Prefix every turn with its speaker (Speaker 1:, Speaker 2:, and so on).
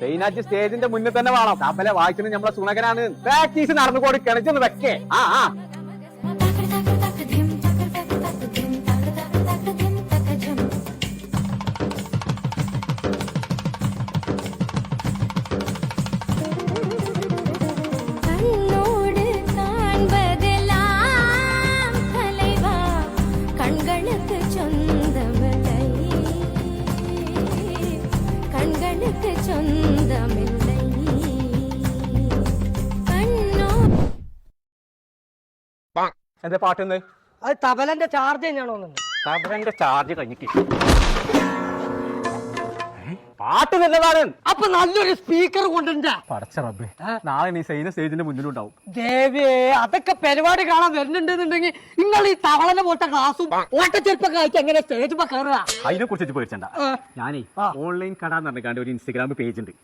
Speaker 1: സൈനാച്ച് സ്റ്റേജിന്റെ മുന്നിൽ തന്നെ വേണം. തപ്പലെ വായിച്ചത് നമ്മളെ സുണകനാണ്. പ്രാക്ടീസ് നടന്നു കൊടുക്കണം. ചെന്ന് വെക്കേ. ആ എന്താ പാട്ടെന്ന്?
Speaker 2: അത് തബലന്റെ ചാർജ് തന്നെയാണോ?
Speaker 1: തബലന്റെ ചാർജ് കഴിഞ്ഞിട്ട് പാട്ട് നല്ലതാണ്.
Speaker 2: അപ്പൊ നല്ലൊരു സ്പീക്കർ കൊണ്ടുണ്ടാ.
Speaker 1: പടച്ച റബ്ബേ, നാളെ നീ സൈന സ്റ്റേജിന്റെ മുന്നിലുണ്ടാവും.
Speaker 2: ദേവേ, അതൊക്കെ പരിപാടി കാണാൻ വരുന്നുണ്ടെന്നുണ്ടെങ്കിൽ നിങ്ങൾ ഈ തവളനെ പോട്ട ക്ലാസും ഓട്ടച്ചെരുപ്പൊക്കെ അയച്ച് എങ്ങനെ സ്റ്റേജ് കയറുക?
Speaker 1: അതിനെ കുറിച്ച് പേടിച്ചണ്ട. ഞാനേ ഓൺലൈൻ കട എന്ന് പറഞ്ഞാണ്ട് ഒരു ഇൻസ്റ്റാഗ്രാം പേജ് ഉണ്ട്.